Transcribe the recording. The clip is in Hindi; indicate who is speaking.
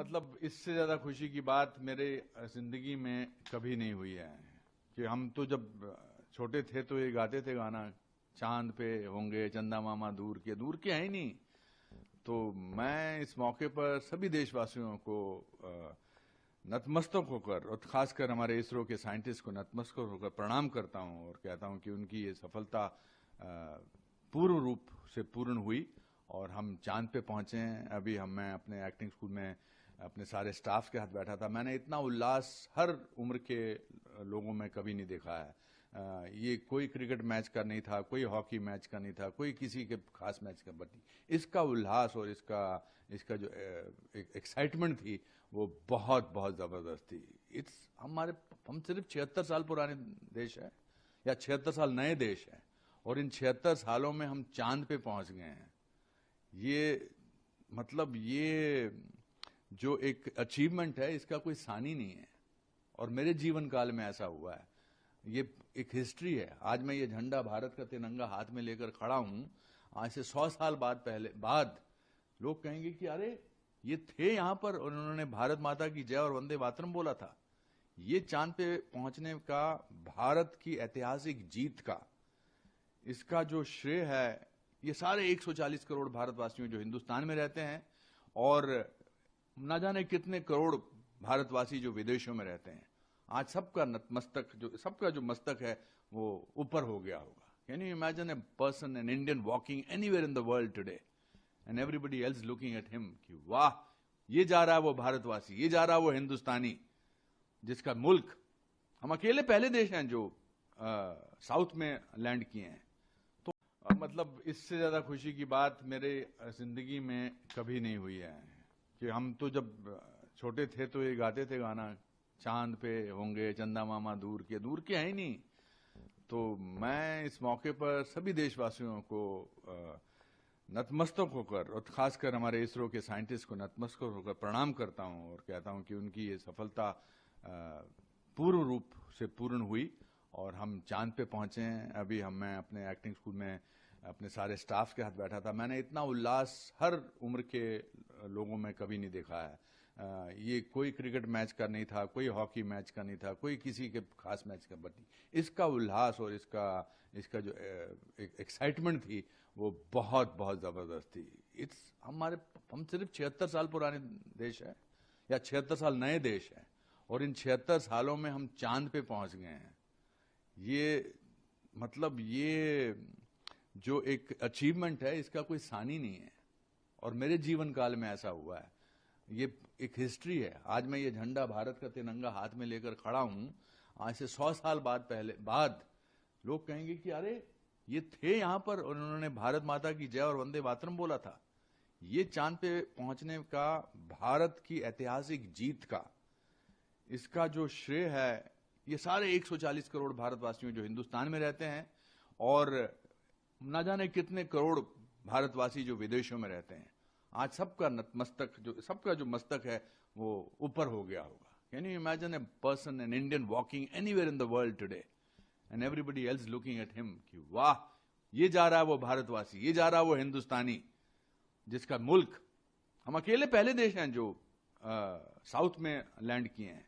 Speaker 1: मतलब इससे ज्यादा खुशी की बात मेरे जिंदगी में कभी नहीं हुई है कि हम तो जब छोटे थे तो ये गाते थे गाना, चांद पे होंगे चंदा मामा दूर के हैं ही नहीं। तो मैं इस मौके पर सभी देशवासियों को नतमस्तक होकर और खासकर हमारे इसरो के साइंटिस्ट को नतमस्तक होकर प्रणाम करता हूं और कहता हूं कि उनकी ये सफलता पूर्ण रूप से पूर्ण हुई और हम चांद पे पहुंचे हैं। अभी मैं अपने एक्टिंग स्कूल में अपने सारे स्टाफ के साथ बैठा था। मैंने इतना उल्लास हर उम्र के लोगों में कभी नहीं देखा है। ये कोई क्रिकेट मैच का नहीं था, कोई हॉकी मैच का नहीं था, कोई किसी के खास मैच का, बट इसका उल्लास और इसका जो एक्साइटमेंट थी वो बहुत बहुत जबरदस्त थी। हम सिर्फ 76 साल पुराने देश है या 76 साल नए देश है और इन 76 सालों में हम चांद पे पहुंच गए हैं। ये जो एक अचीवमेंट है इसका कोई सानी नहीं है और मेरे जीवन काल में ऐसा हुआ है। ये एक हिस्ट्री है। आज मैं ये झंडा, भारत का तिरंगा हाथ में लेकर खड़ा हूं। आज से 100 साल बाद लोग कहेंगे कि अरे ये थे यहां पर और उन्होंने भारत माता की जय और वंदे मातरम बोला था। ये चांद पे पहुंचने का, भारत की ऐतिहासिक जीत का, इसका जो श्रेय है ये सारे 140 करोड़ भारतवासियों जो हिंदुस्तान में रहते हैं और न जाने कितने करोड़ भारतवासी जो विदेशों में रहते हैं। आज सबका जो मस्तक है वो ऊपर हो गया होगा। Can you imagine a person, an Indian walking anywhere in the world today and everybody else looking at him कि वाह, ये जा रहा है वो भारतवासी, ये जा रहा है वो हिंदुस्तानी जिसका मुल्क, हम अकेले पहले देश हैं जो साउथ में लैंड किए हैं। तो मतलब इससे ज्यादा खुशी की बात मेरे जिंदगी में कभी नहीं हुई है कि हम तो जब छोटे थे तो ये गाते थे गाना, चांद पे होंगे चंदा मामा दूर के हैं ही नहीं। तो मैं इस मौके पर सभी देशवासियों को नतमस्तक होकर और खासकर हमारे इसरो के साइंटिस्ट को नतमस्तक होकर प्रणाम करता हूं और कहता हूं कि उनकी ये सफलता पूर्ण रूप से पूर्ण हुई और हम चांद पे पहुंचे हैं। अभी मैं अपने एक्टिंग स्कूल में अपने सारे स्टाफ के साथ बैठा था। मैंने इतना उल्लास हर उम्र के लोगों में कभी नहीं देखा है। ये कोई क्रिकेट मैच का नहीं था, कोई हॉकी मैच का नहीं था, कोई किसी के खास मैच का, बट इसका उल्लास और इसका जो एक्साइटमेंट थी वो बहुत बहुत जबरदस्त थी। हम सिर्फ 76 साल पुराने देश है या 76 साल नए देश है और इन 76 सालों में हम चांद पे पहुंच गए हैं। ये जो एक अचीवमेंट है इसका कोई सानी नहीं है और मेरे जीवन काल में ऐसा हुआ है। ये एक हिस्ट्री है। आज मैं ये झंडा, भारत का तिरंगा हाथ में लेकर खड़ा हूं। आज से 100 साल बाद लोग कहेंगे कि अरे ये थे यहां पर और उन्होंने भारत माता की जय और वंदे मातरम बोला था। ये चांद पे पहुंचने का, भारत की ऐतिहासिक जीत का, इसका जो श्रेय है ये सारे 140 करोड़ भारतवासियों जो हिंदुस्तान में रहते हैं और न जाने कितने करोड़ भारतवासी जो विदेशों में रहते हैं। आज सबका जो मस्तक है वो ऊपर हो गया होगा। Can you imagine a person, an Indian walking anywhere in the world today and everybody else looking at him कि वाह, ये जा रहा है वो भारतवासी, ये जा रहा है वो हिंदुस्तानी जिसका मुल्क, हम अकेले पहले देश हैं जो साउथ में लैंड किए हैं।